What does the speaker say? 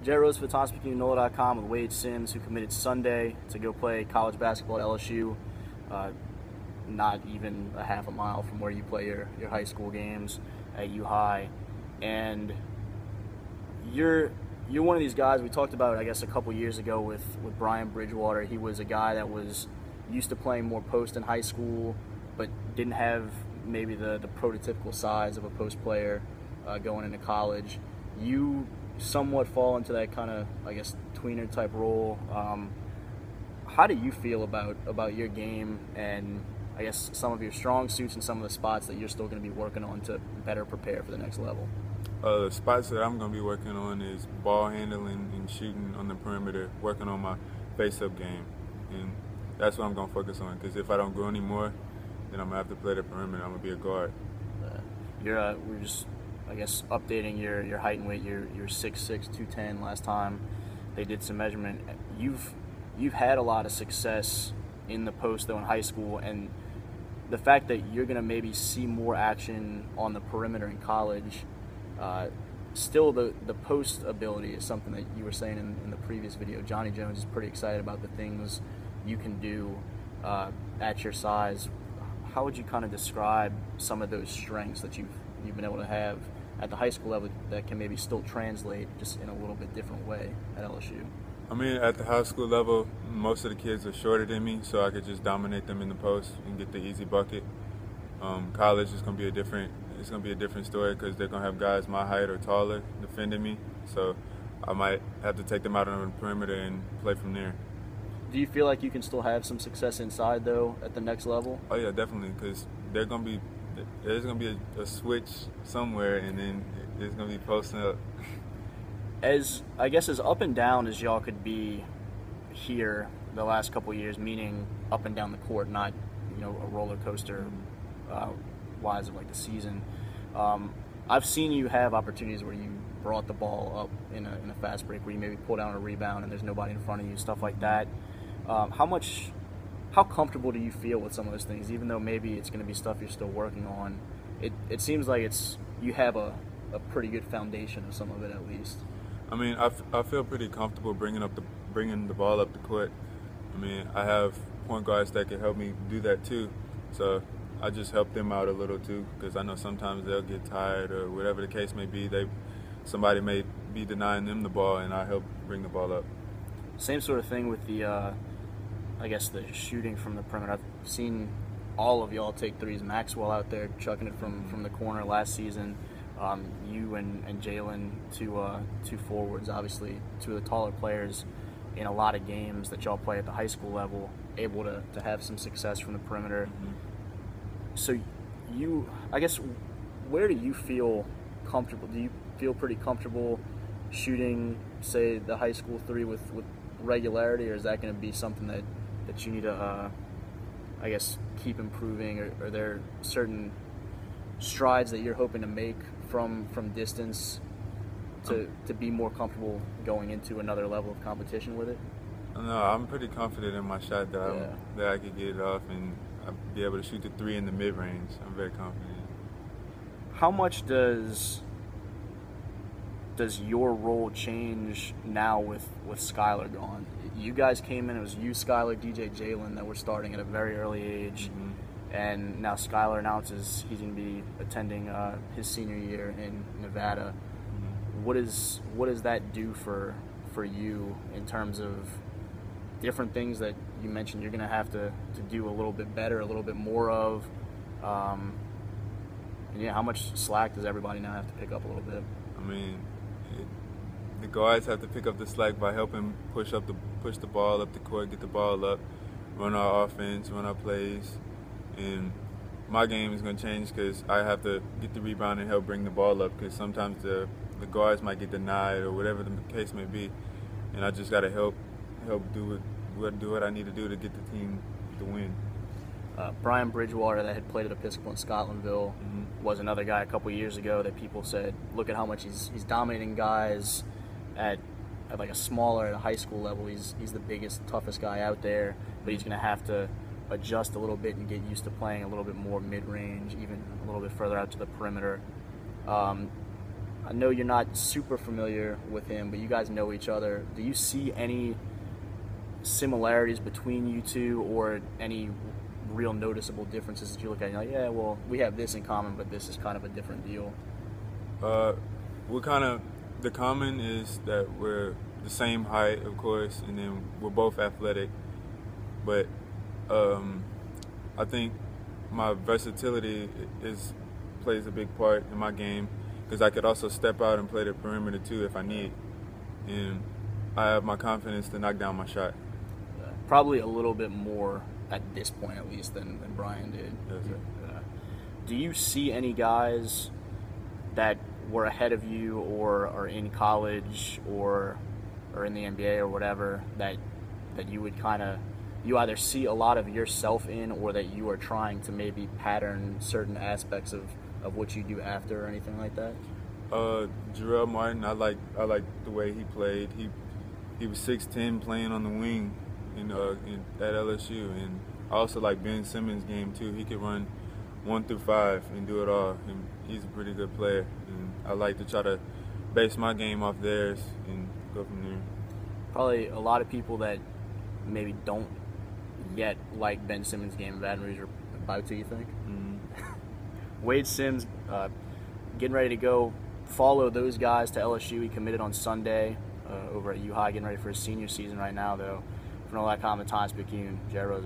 Jerry Rose for the Tom speaking NOLA.com with Wayde Sims, who committed Sunday to go play college basketball at LSU, not even a half a mile from where you play your high school games at U High. And you're one of these guys we talked about, I guess, a couple years ago with Brian Bridgewater. He was a guy that was used to playing more post in high school, but didn't have maybe the prototypical size of a post player going into college. You somewhat fall into that kind of, I guess, tweener type role. How do you feel about your game and, I guess, some of your strong suits and some of the spots that you're still going to be working on to better prepare for the next level? The spots that I'm going to be working on is ball handling and shooting on the perimeter, working on my face-up game. And that's what I'm going to focus on, because if I don't grow anymore, then I'm going to have to play the perimeter. I'm going to be a guard. We're just, I guess, updating your height and weight. You're 6'6", 210 last time they did some measurement. You've had a lot of success in the post, though, in high school, and the fact that you're going to maybe see more action on the perimeter in college, still the post ability is something that you were saying in the previous video. Johnny Jones is pretty excited about the things you can do at your size. How would you kind of describe some of those strengths that you've been able to have at the high school level that can maybe still translate just in a little bit different way at LSU? I mean, at the high school level, most of the kids are shorter than me, so I could just dominate them in the post and get the easy bucket. College is going to be a different story, because they're going to have guys my height or taller defending me, so I might have to take them out on the perimeter and play from there. Do you feel like you can still have some success inside, though, at the next level? Oh yeah, definitely, because there's going to be a switch somewhere, and then there's going to be posting up. As up and down as y'all could be here the last couple of years, meaning up and down the court, not a roller coaster wise of like the season. I've seen you have opportunities where you brought the ball up in a fast break, where you maybe pull down a rebound and there's nobody in front of you, stuff like that. How comfortable do you feel with some of those things, even though maybe it's going to be stuff you're still working on? It seems like you have a pretty good foundation of some of it, at least. I mean, I feel pretty comfortable bringing the ball up the court. I mean, I have point guards that can help me do that too, so I just help them out a little too, because I know sometimes they'll get tired or whatever the case may be. Somebody may be denying them the ball, and I help bring the ball up. Same sort of thing with the, I guess, the shooting from the perimeter. I've seen all of y'all take threes. Maxwell out there chucking it from the corner last season. You and Jalen, two forwards, obviously two of the taller players in a lot of games that y'all play at the high school level, able to have some success from the perimeter. Mm-hmm. So I guess, where do you feel comfortable? Do you feel pretty comfortable shooting, say, the high school three with regularity, or is that going to be something that you need to, I guess, keep improving? Or are there certain strides that you're hoping to make from distance to be more comfortable going into another level of competition with it? No, I'm pretty confident in my shot that I could get it off and I'll be able to shoot the three in the mid-range. I'm very confident. How much does your role change now with Skylar gone? You guys came in, it was you, Skylar, DJ, Jalen that were starting at a very early age. Mm-hmm. And now Skylar announces he's going to be attending his senior year in Nevada. Mm-hmm. What does that do for you in terms of different things that you mentioned you're going to have to do a little bit better, a little bit more of? And how much slack does everybody now have to pick up a little bit? I mean, the guards have to pick up the slack by helping push the ball up the court, get the ball up, run our offense, run our plays. And my game is going to change, because I have to get the rebound and help bring the ball up, because sometimes the guards might get denied or whatever the case may be, and I just got to help do what I need to do to get the team to win. Brian Bridgewater, that had played at Episcopal in Scotlandville, mm-hmm. was another guy a couple years ago that people said, look at how much he's dominating guys at like a smaller, at a high school level. He's the biggest, toughest guy out there, but he's going to have to adjust a little bit and get used to playing a little bit more mid-range, even a little bit further out to the perimeter. I know you're not super familiar with him, but you guys know each other. Do you see any similarities between you two, or any real noticeable differences that you look at and you're like, yeah, well, we have this in common, but this is kind of a different deal? The common is that we're the same height, of course, and then we're both athletic. But I think my versatility plays a big part in my game, because I could also step out and play the perimeter too if I need, and I have my confidence to knock down my shot. Probably a little bit more at this point, at least, than Brian did. Yes, sir. Do you see any guys that were ahead of you, or are in college, or in the NBA or whatever, that you would you either see a lot of yourself in, or that you are trying to maybe pattern certain aspects of what you do after, or anything like that? Jarrell Martin, I like the way he played. He was 6'10", playing on the wing at LSU, and I also like Ben Simmons' game too. He could run 1 through 5 and do it all, and he's a pretty good player. And I like to try to base my game off theirs and go from there. Probably a lot of people that maybe don't yet like Ben Simmons' game in Baton Rouge are about to, you think? Mm-hmm. Wayde Sims, getting ready to go follow those guys to LSU. He committed on Sunday over at U High, getting ready for his senior season right now, though. For NOLA.com and Times Picayune, Jared Rose.